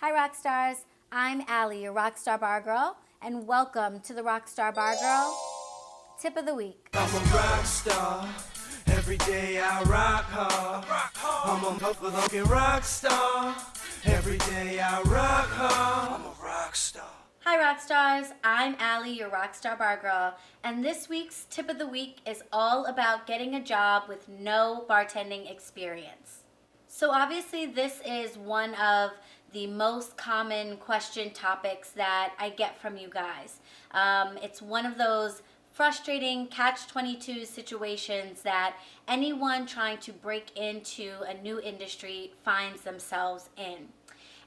Hi Rockstars, I'm Allie, your Rockstar Bar Girl, and welcome to the Rockstar Bar Girl Tip of the Week. I'm a rock star. Every day I rock hard. I'm a motherfucking rock star. Every day I rock hard. I'm a rock star. Hi Rockstars, I'm Allie, your Rockstar Bar Girl, and this week's Tip of the Week is all about getting a job with no bartending experience. So obviously this is one of the most common question topics that I get from you guys. It's one of those frustrating catch-22 situations that anyone trying to break into a new industry finds themselves in.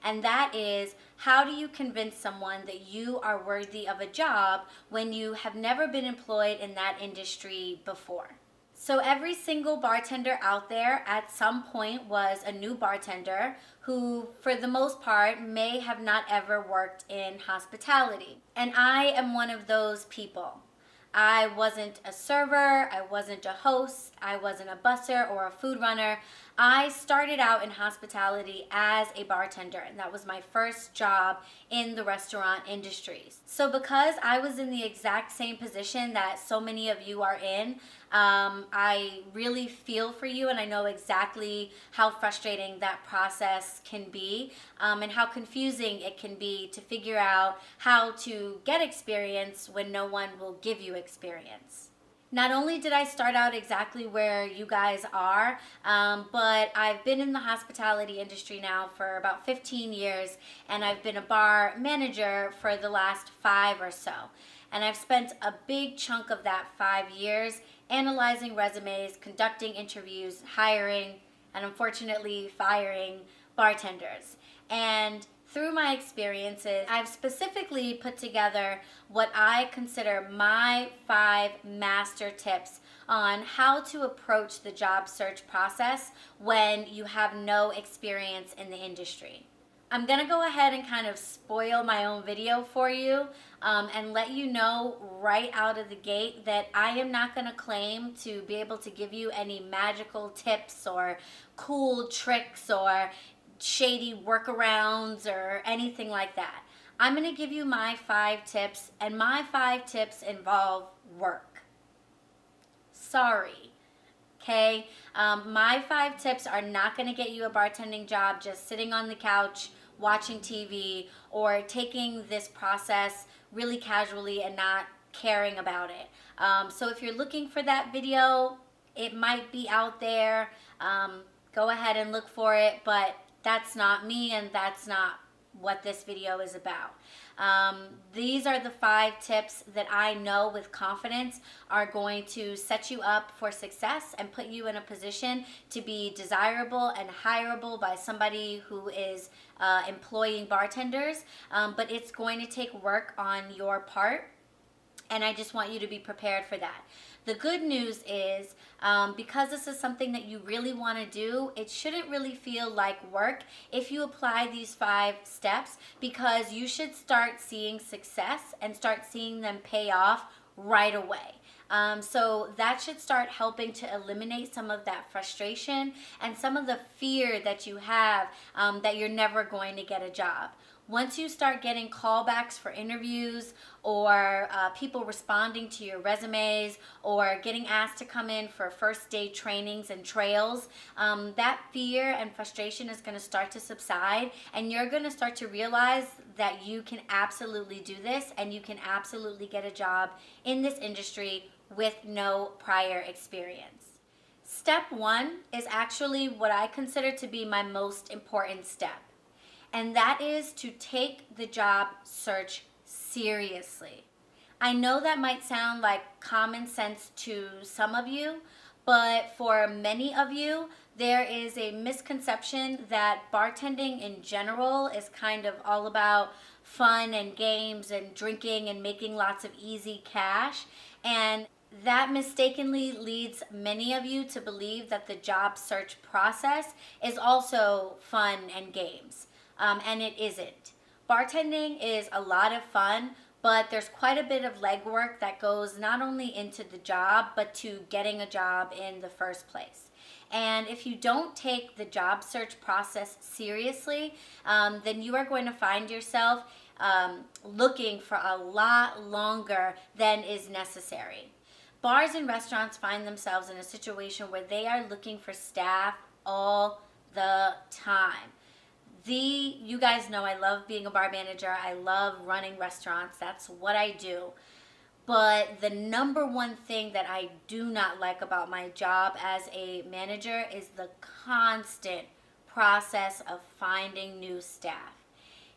And that is, how do you convince someone that you are worthy of a job when you have never been employed in that industry before? So every single bartender out there at some point was a new bartender who, for the most part, may have not ever worked in hospitality. And I am one of those people. I wasn't a server, I wasn't a host, I wasn't a busser or a food runner. I started out in hospitality as a bartender, and that was my first job in the restaurant industries. So because I was in the exact same position that so many of you are in, I really feel for you, and I know exactly how frustrating that process can be, and how confusing it can be to figure out how to get experience when no one will give you experience. Not only did I start out exactly where you guys are, but I've been in the hospitality industry now for about 15 years, and I've been a bar manager for the last 5 or so. And I've spent a big chunk of that 5 years analyzing resumes, conducting interviews, hiring, and unfortunately firing bartenders. And through my experiences, I've specifically put together what I consider my 5 master tips on how to approach the job search process when you have no experience in the industry. I'm gonna go ahead and kind of spoil my own video for you and let you know right out of the gate that I am not gonna claim to be able to give you any magical tips or cool tricks or shady workarounds or anything like that. I'm gonna give you my 5 tips, and my 5 tips involve work. Sorry. Okay, my 5 tips are not going to get you a bartending job just sitting on the couch watching TV or taking this process really casually and not caring about it. So if you're looking for that video, it might be out there. Go ahead and look for it, but that's not me, and that's not what this video is about. These are the 5 tips that I know with confidence are going to set you up for success and put you in a position to be desirable and hireable by somebody who is employing bartenders, but it's going to take work on your part, and I just want you to be prepared for that. The good news is, because this is something that you really want to do, it shouldn't really feel like work if you apply these 5 steps, because you should start seeing success and start seeing them pay off right away. So that should start helping to eliminate some of that frustration and some of the fear that you have that you're never going to get a job. Once you start getting callbacks for interviews or people responding to your resumes or getting asked to come in for first day trainings and trails, that fear and frustration is going to start to subside, and you're going to start to realize that you can absolutely do this and you can absolutely get a job in this industry with no prior experience. Step 1 is actually what I consider to be my most important step. And that is to take the job search seriously. I know that might sound like common sense to some of you, but for many of you, there is a misconception that bartending in general is kind of all about fun and games and drinking and making lots of easy cash. And that mistakenly leads many of you to believe that the job search process is also fun and games. And it isn't. Bartending is a lot of fun, but there's quite a bit of legwork that goes not only into the job, but to getting a job in the first place. And if you don't take the job search process seriously, then you are going to find yourself looking for a lot longer than is necessary. Bars and restaurants find themselves in a situation where they are looking for staff all the time. You guys know I love being a bar manager. I love running restaurants. That's what I do. But the number one thing that I do not like about my job as a manager is the constant process of finding new staff.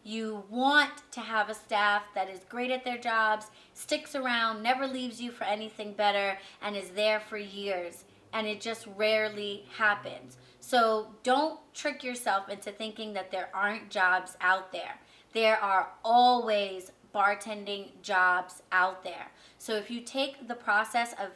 You want to have a staff that is great at their jobs, sticks around, never leaves you for anything better, and is there for years. And it just rarely happens. So don't trick yourself into thinking that there aren't jobs out there. There are always bartending jobs out there. So if you take the process of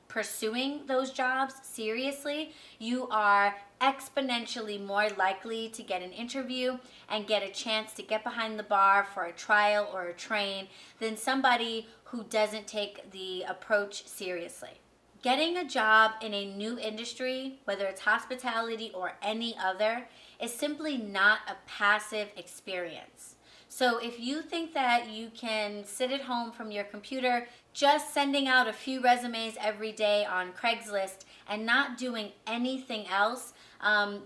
pursuing those jobs seriously, you are exponentially more likely to get an interview and get a chance to get behind the bar for a trial or a train than somebody who doesn't take the approach seriously. Getting a job in a new industry, whether it's hospitality or any other, is simply not a passive experience. So if you think that you can sit at home from your computer just sending out a few resumes every day on Craigslist and not doing anything else,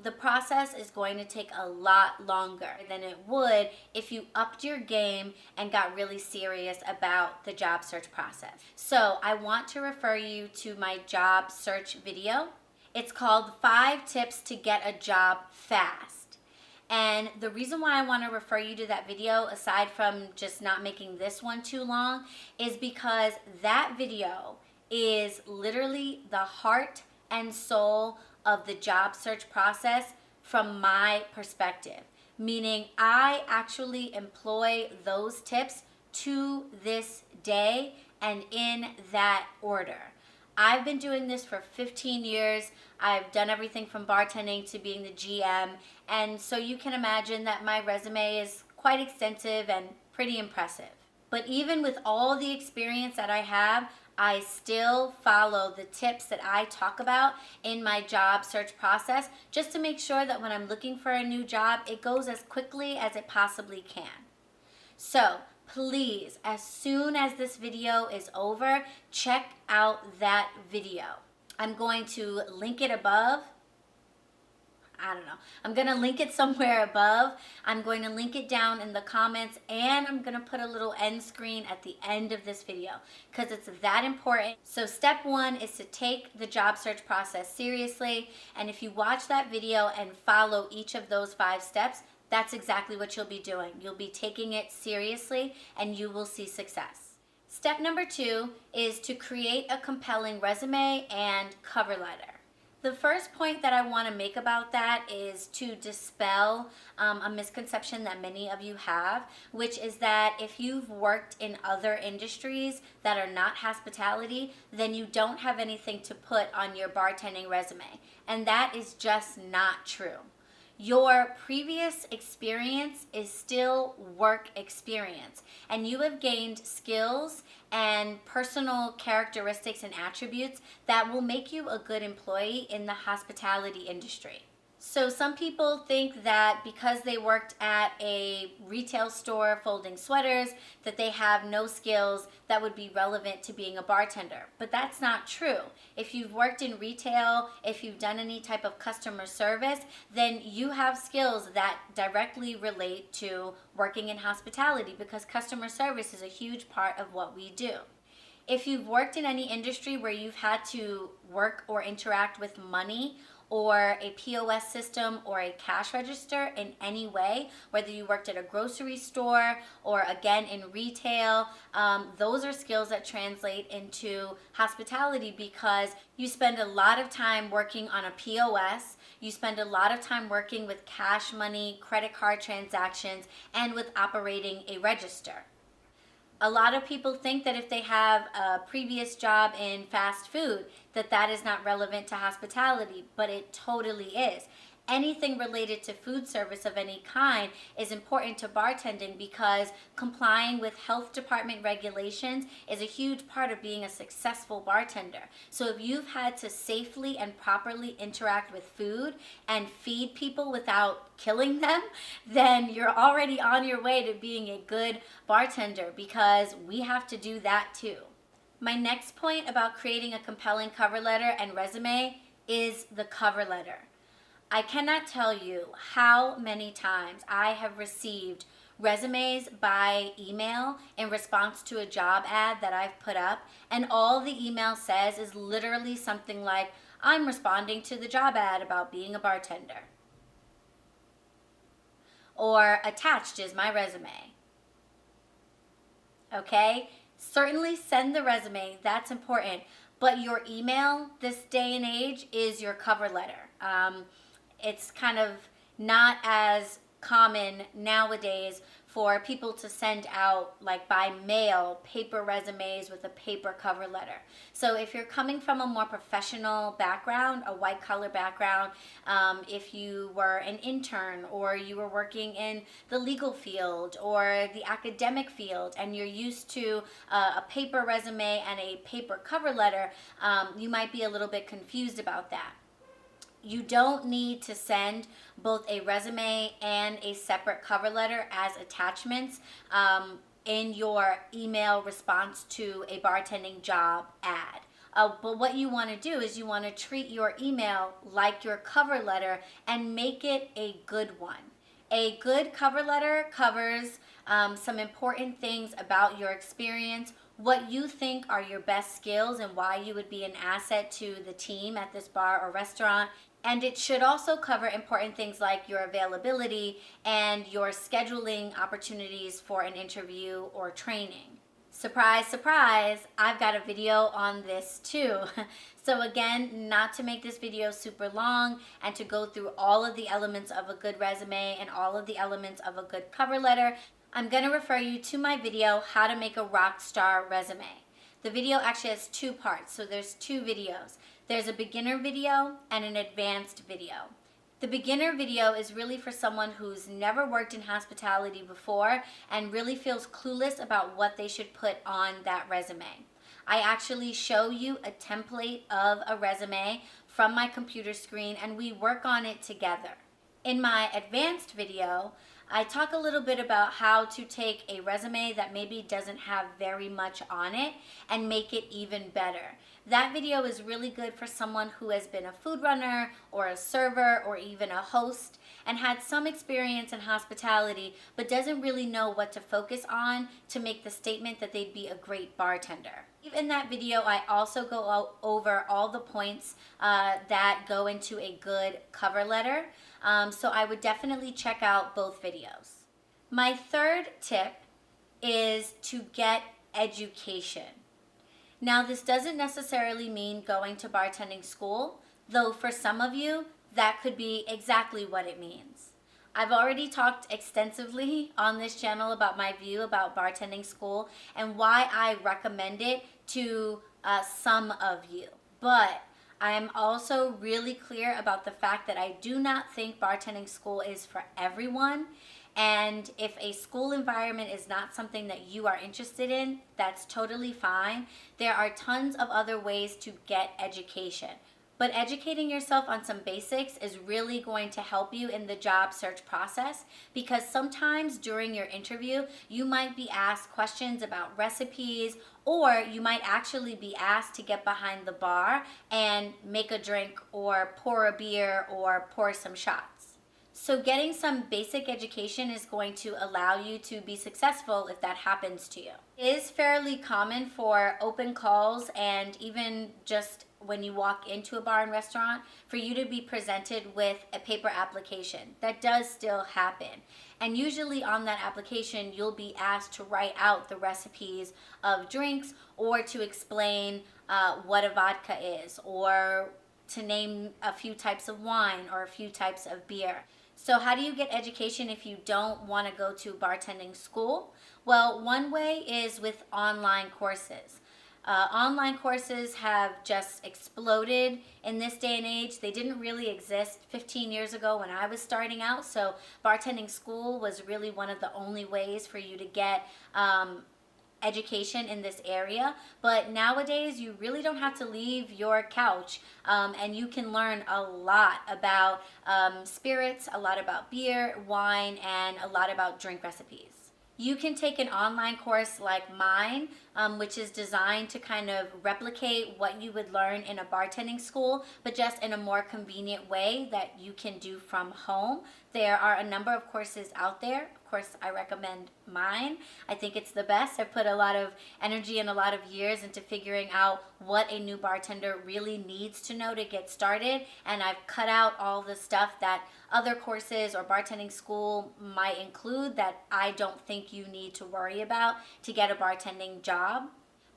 the process is going to take a lot longer than it would if you upped your game and got really serious about the job search process. So I want to refer you to my job search video. It's called 5 Tips to Get a Job Fast. And the reason why I want to refer you to that video, aside from just not making this one too long, is because that video is literally the heart and soul of the job search process from my perspective. Meaning I actually employ those tips to this day and in that order. I've been doing this for 15 years. I've done everything from bartending to being the GM. And so you can imagine that my resume is quite extensive and pretty impressive. But even with all the experience that I have, I still follow the tips that I talk about in my job search process just to make sure that when I'm looking for a new job, it goes as quickly as it possibly can. So please, as soon as this video is over, check out that video. I'm going to link it above. I don't know. I'm going to link it somewhere above. I'm going to link it down in the comments, and I'm going to put a little end screen at the end of this video because it's that important. So step 1 is to take the job search process seriously, and if you watch that video and follow each of those 5 steps, that's exactly what you'll be doing. You'll be taking it seriously and you will see success. Step number 2 is to create a compelling resume and cover letter. The first point that I want to make about that is to dispel a misconception that many of you have, which is that if you've worked in other industries that are not hospitality, then you don't have anything to put on your bartending resume. And that is just not true. Your previous experience is still work experience, and you have gained skills and personal characteristics and attributes that will make you a good employee in the hospitality industry. So some people think that because they worked at a retail store folding sweaters, that they have no skills that would be relevant to being a bartender. But that's not true. If you've worked in retail, if you've done any type of customer service, then you have skills that directly relate to working in hospitality because customer service is a huge part of what we do. If you've worked in any industry where you've had to work or interact with money or a POS system or a cash register in any way, whether you worked at a grocery store or again in retail, those are skills that translate into hospitality because you spend a lot of time working on a POS, you spend a lot of time working with cash money, credit card transactions, and with operating a register. A lot of people think that if they have a previous job in fast food, that is not relevant to hospitality, but it totally is. anything related to food service of any kind is important to bartending because complying with health department regulations is a huge part of being a successful bartender. So if you've had to safely and properly interact with food and feed people without killing them, then you're already on your way to being a good bartender, because we have to do that too. My next point about creating a compelling cover letter and resume is the cover letter. I cannot tell you how many times I have received resumes by email in response to a job ad that I've put up, and all the email says is literally something like, "I'm responding to the job ad about being a bartender." Or, "Attached is my resume." Okay? Certainly send the resume, that's important, but your email this day and age is your cover letter. It's kind of not as common nowadays for people to send out, like by mail, paper resumes with a paper cover letter. So if you're coming from a more professional background, a white collar background, if you were an intern or you were working in the legal field or the academic field and you're used to a paper resume and a paper cover letter, you might be a little bit confused about that. You don't need to send both a resume and a separate cover letter as attachments in your email response to a bartending job ad. But what you want to do is you want to treat your email like your cover letter and make it a good one. A good cover letter covers some important things about your experience, what you think are your best skills and why you would be an asset to the team at this bar or restaurant. And it should also cover important things like your availability and your scheduling opportunities for an interview or training. Surprise, surprise, I've got a video on this too. So again, not to make this video super long and to go through all of the elements of a good resume and all of the elements of a good cover letter, I'm going to refer you to my video, How to Make a Rockstar Resume. The video actually has two parts, so there's two videos. There's a beginner video and an advanced video. The beginner video is really for someone who's never worked in hospitality before and really feels clueless about what they should put on that resume. I actually show you a template of a resume from my computer screen and we work on it together. In my advanced video, I talk a little bit about how to take a resume that maybe doesn't have very much on it and make it even better. That video is really good for someone who has been a food runner or a server or even a host and had some experience in hospitality but doesn't really know what to focus on to make the statement that they'd be a great bartender. In that video, I also go over all the points that go into a good cover letter. So I would definitely check out both videos. My third tip is to get education. Now, this doesn't necessarily mean going to bartending school, though for some of you, that could be exactly what it means. I've already talked extensively on this channel about my view about bartending school and why I recommend it to some of you. But I'm also really clear about the fact that I do not think bartending school is for everyone. And if a school environment is not something that you are interested in, that's totally fine. There are tons of other ways to get education. But educating yourself on some basics is really going to help you in the job search process, because sometimes during your interview, you might be asked questions about recipes, or you might actually be asked to get behind the bar and make a drink or pour a beer or pour some shots. So getting some basic education is going to allow you to be successful if that happens to you. It is fairly common for open calls and even just when you walk into a bar and restaurant for you to be presented with a paper application. That does still happen. And usually on that application, you'll be asked to write out the recipes of drinks or to explain what a vodka is or to name a few types of wine or a few types of beer. So how do you get education if you don't want to go to bartending school? Well, one way is with online courses. Online courses have just exploded in this day and age. They didn't really exist 15 years ago when I was starting out, so bartending school was really one of the only ways for you to get education in this area. But nowadays you really don't have to leave your couch, and you can learn a lot about spirits, a lot about beer, wine, and a lot about drink recipes. You can take an online course like mine, which is designed to kind of replicate what you would learn in a bartending school, but just in a more convenient way that you can do from home. There are a number of courses out there. Of course, I recommend mine. I think it's the best. I've put a lot of energy and a lot of years into figuring out what a new bartender really needs to know to get started, and I've cut out all the stuff that other courses or bartending school might include that I don't think you need to worry about to get a bartending job.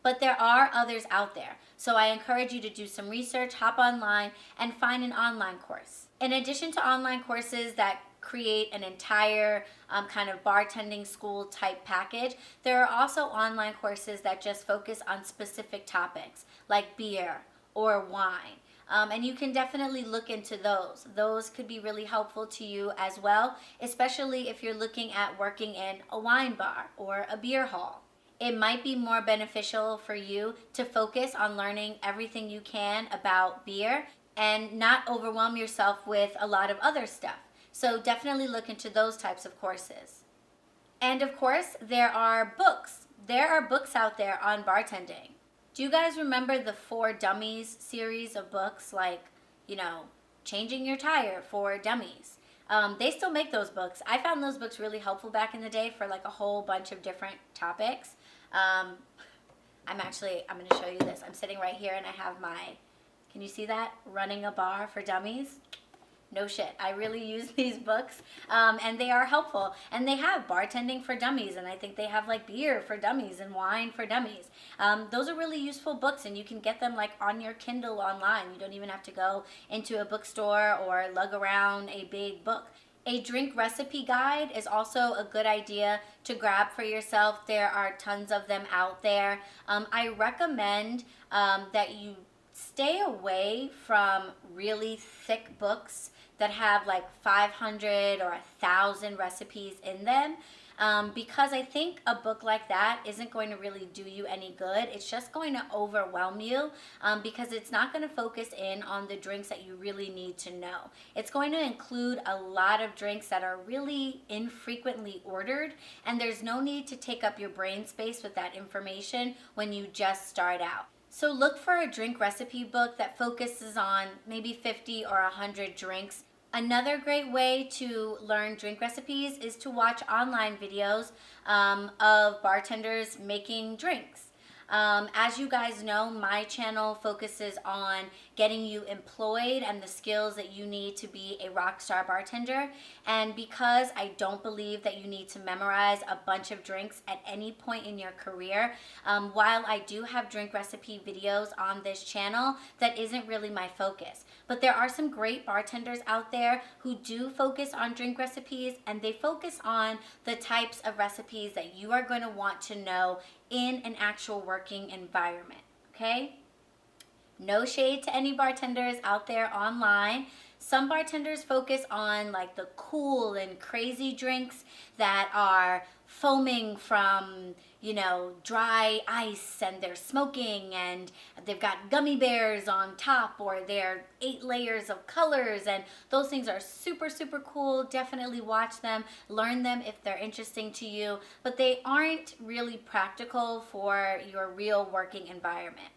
But there are others out there. So I encourage you to do some research, hop online, and find an online course. In addition to online courses that create an entire kind of bartending school type package, there are also online courses that just focus on specific topics like beer or wine. And you can definitely look into those. Those could be really helpful to you as well, especially if you're looking at working in a wine bar or a beer hall. It might be more beneficial for you to focus on learning everything you can about beer and not overwhelm yourself with a lot of other stuff. So definitely look into those types of courses. And of course, there are books. There are books out there on bartending. Do you guys remember the For Dummies series of books, like, Changing Your Tire for Dummies? They still make those books. I found those books really helpful back in the day for like a whole bunch of different topics. I'm going to show you this. I'm sitting right here and I have can you see that? Running a Bar for Dummies. No shit. I really use these books, and they are helpful. And they have bartending for dummies, and I think they have like beer for dummies and wine for dummies. Those are really useful books, and you can get them like on your Kindle online. You don't even have to go into a bookstore or lug around a big book. A drink recipe guide is also a good idea to grab for yourself. There are tons of them out there. I recommend that you stay away from really thick books that have like 500 or 1,000 recipes in them, because I think a book like that isn't going to really do you any good. It's just going to overwhelm you, because it's not going to focus in on the drinks that you really need to know. It's going to include a lot of drinks that are really infrequently ordered, and there's no need to take up your brain space with that information when you just start out. So look for a drink recipe book that focuses on maybe 50 or 100 drinks. Another great way to learn drink recipes is to watch online videos of bartenders making drinks. As you guys know, my channel focuses on getting you employed and the skills that you need to be a RockStar bartender. And because I don't believe that you need to memorize a bunch of drinks at any point in your career, while I do have drink recipe videos on this channel, that isn't really my focus. But there are some great bartenders out there who do focus on drink recipes, and they focus on the types of recipes that you are going to want to know in an actual working environment, okay? No shade to any bartenders out there online. Some bartenders focus on like the cool and crazy drinks that are foaming from, dry ice, and they're smoking, and they've got gummy bears on top, or they're 8 layers of colors, and those things are super, super cool. Definitely watch them, learn them if they're interesting to you, but they aren't really practical for your real working environment.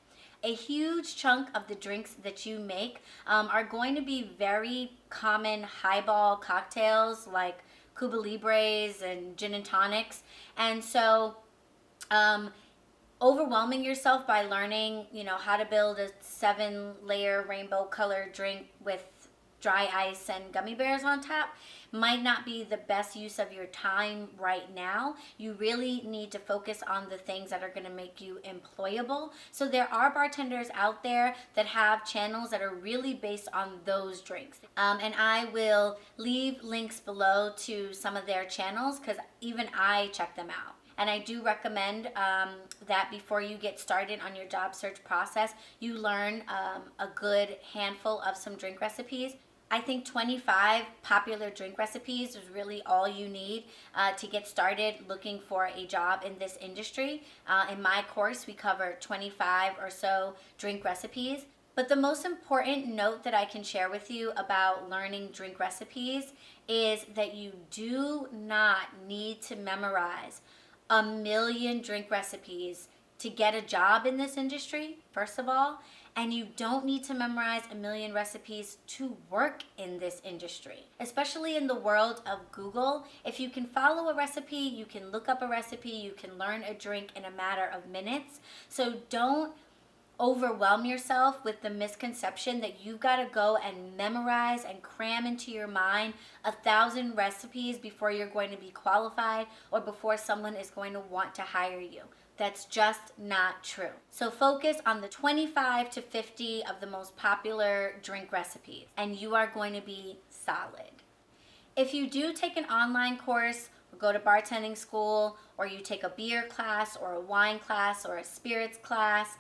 A huge chunk of the drinks that you make are going to be very common highball cocktails like Cuba Libres and gin and tonics. And so overwhelming yourself by learning, how to build a 7-layer rainbow colored drink with dry ice and gummy bears on top might not be the best use of your time right now. You really need to focus on the things that are going to make you employable. So there are bartenders out there that have channels that are really based on those drinks. And I will leave links below to some of their channels because even I check them out. And I do recommend that before you get started on your job search process, you learn a good handful of some drink recipes. I think 25 popular drink recipes is really all you need to get started looking for a job in this industry. In my course, we cover 25 or so drink recipes. But the most important note that I can share with you about learning drink recipes is that you do not need to memorize a million drink recipes to get a job in this industry, first of all, and you don't need to memorize a million recipes to work in this industry. Especially in the world of Google, if you can follow a recipe, you can look up a recipe, you can learn a drink in a matter of minutes. So don't overwhelm yourself with the misconception that you've got to go and memorize and cram into your mind 1,000 recipes before you're going to be qualified or before someone is going to want to hire you. That's just not true. So focus on the 25 to 50 of the most popular drink recipes, and you are going to be solid. If you do take an online course, or go to bartending school, or you take a beer class or a wine class or a spirits class,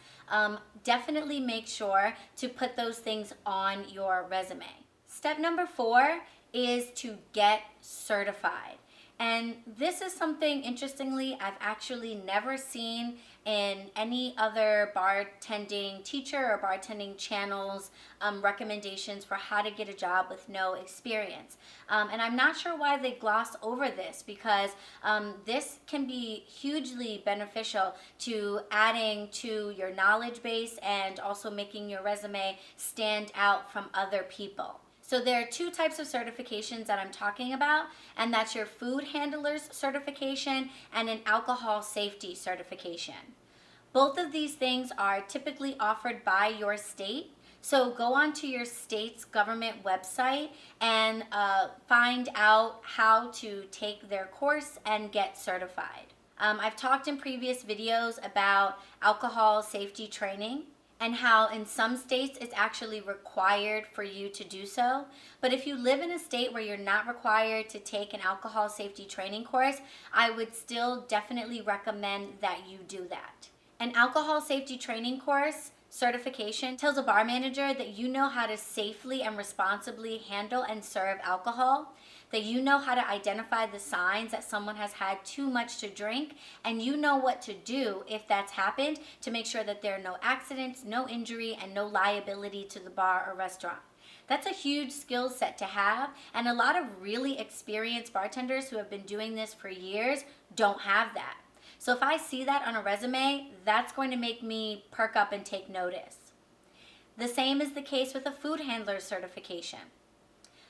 definitely make sure to put those things on your resume. Step number 4 is to get certified. And this is something, interestingly, I've actually never seen in any other bartending teacher or bartending channels recommendations for how to get a job with no experience. And I'm not sure why they gloss over this, because this can be hugely beneficial to adding to your knowledge base and also making your resume stand out from other people. So there are 2 types of certifications that I'm talking about, and that's your food handler's certification and an alcohol safety certification. Both of these things are typically offered by your state. So go onto your state's government website and find out how to take their course and get certified. I've talked in previous videos about alcohol safety training and how in some states it's actually required for you to do so. But if you live in a state where you're not required to take an alcohol safety training course, I would still definitely recommend that you do that. An alcohol safety training course certification tells a bar manager that you know how to safely and responsibly handle and serve alcohol, that you know how to identify the signs that someone has had too much to drink, and you know what to do if that's happened to make sure that there are no accidents, no injury, and no liability to the bar or restaurant. That's a huge skill set to have, and a lot of really experienced bartenders who have been doing this for years don't have that. So if I see that on a resume, that's going to make me perk up and take notice. The same is the case with a food handler certification.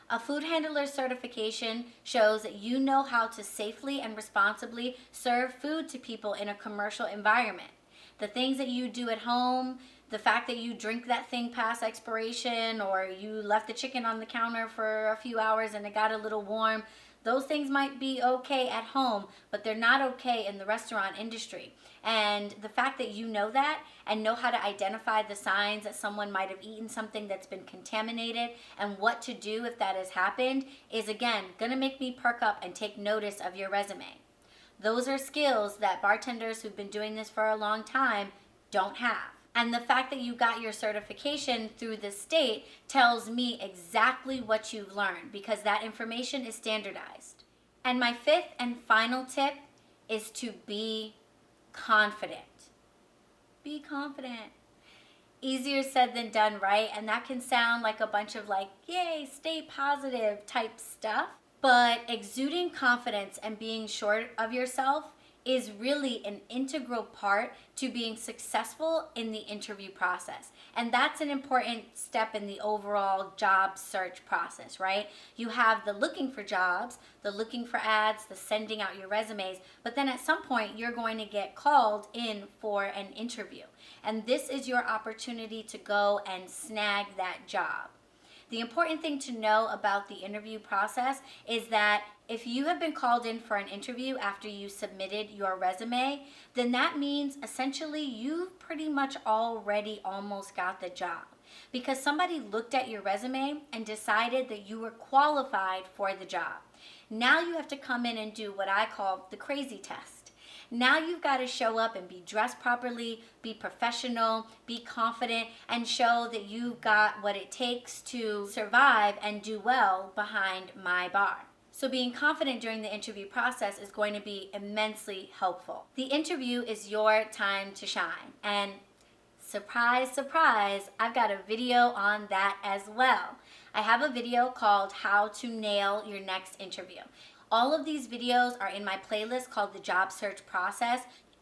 A food handler certification shows that you know how to safely and responsibly serve food to people in a commercial environment. The things that you do at home, the fact that you drink that thing past expiration, or you left the chicken on the counter for a few hours and it got a little warm, those things might be okay at home, but they're not okay in the restaurant industry. And the fact that you know that and know how to identify the signs that someone might have eaten something that's been contaminated and what to do if that has happened is, again, going to make me perk up and take notice of your resume. Those are skills that bartenders who've been doing this for a long time don't have. And the fact that you got your certification through the state tells me exactly what you've learned, because that information is standardized. And my 5th and final tip is to be confident. Be confident. Easier said than done, right? And that can sound like a bunch of yay, stay positive type stuff. But exuding confidence and being sure of yourself is really an integral part to being successful in the interview process. And that's an important step in the overall job search process, right? You have the looking for jobs, the looking for ads, the sending out your resumes, but then at some point you're going to get called in for an interview. And this is your opportunity to go and snag that job. The important thing to know about the interview process is that if you have been called in for an interview after you submitted your resume, then that means essentially you've pretty much already almost got the job, because somebody looked at your resume and decided that you were qualified for the job. Now you have to come in and do what I call the crazy test. Now you've got to show up and be dressed properly, be professional, be confident, and show that you've got what it takes to survive and do well behind my bar. So being confident during the interview process is going to be immensely helpful. The interview is your time to shine. And surprise, surprise, I've got a video on that as well. I have a video called How to Nail Your Next Interview. All of these videos are in my playlist called The Job Search Process.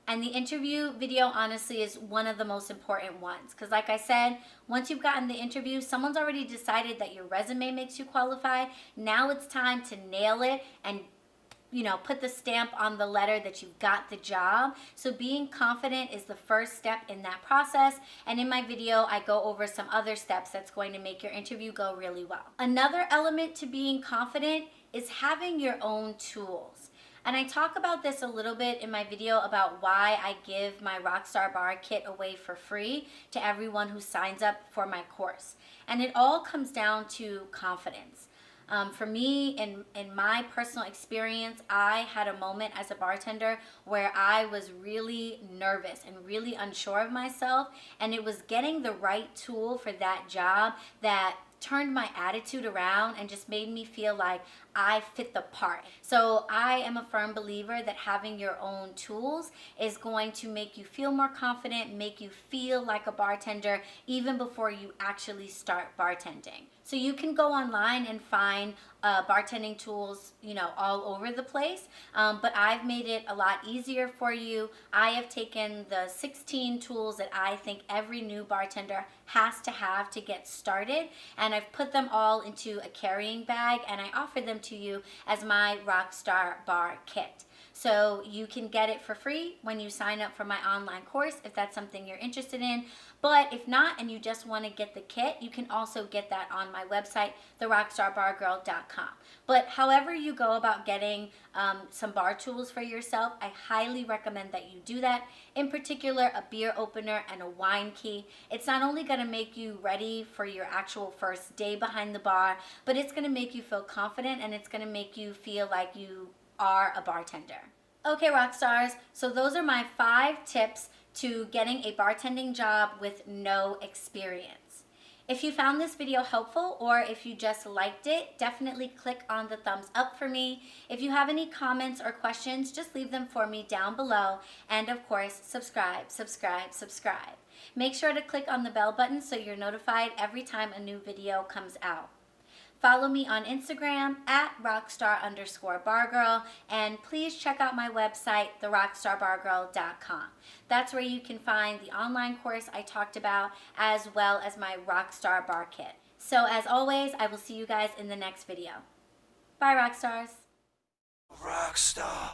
And the interview video, honestly, is one of the most important ones. Because like I said, once you've gotten the interview, someone's already decided that your resume makes you qualified. Now it's time to nail it and put the stamp on the letter that you've got the job. So being confident is the first step in that process. And in my video, I go over some other steps that's going to make your interview go really well. Another element to being confident is having your own tools. And I talk about this a little bit in my video about why I give my RockStar Bar Kit away for free to everyone who signs up for my course. And it all comes down to confidence. For me, in my personal experience, I had a moment as a bartender where I was really nervous and really unsure of myself, and it was getting the right tool for that job that turned my attitude around and just made me feel like I fit the part. So I am a firm believer that having your own tools is going to make you feel more confident, make you feel like a bartender even before you actually start bartending. So you can go online and find bartending tools, all over the place. But I've made it a lot easier for you. I have taken the 16 tools that I think every new bartender has to have to get started, and I've put them all into a carrying bag, and I offer them to you as my RockStar Bar Kit. So you can get it for free when you sign up for my online course if that's something you're interested in. But if not, and you just want to get the kit, you can also get that on my website, therockstarbargirl.com. But however you go about getting some bar tools for yourself, I highly recommend that you do that. In particular, a beer opener and a wine key. It's not only going to make you ready for your actual first day behind the bar, but it's going to make you feel confident, and it's going to make you feel like you are a bartender. Okay, rock stars, so those are my 5 tips to getting a bartending job with no experience. If you found this video helpful, or if you just liked it, definitely click on the thumbs up for me. If you have any comments or questions, just leave them for me down below. And of course, subscribe, subscribe, subscribe. Make sure to click on the bell button so you're notified every time a new video comes out. Follow me on Instagram at rockstar_bargirl, and please check out my website, therockstarbargirl.com. That's where you can find the online course I talked about, as well as my RockStar Bar Kit. So as always, I will see you guys in the next video. Bye, Rockstars. Rockstar.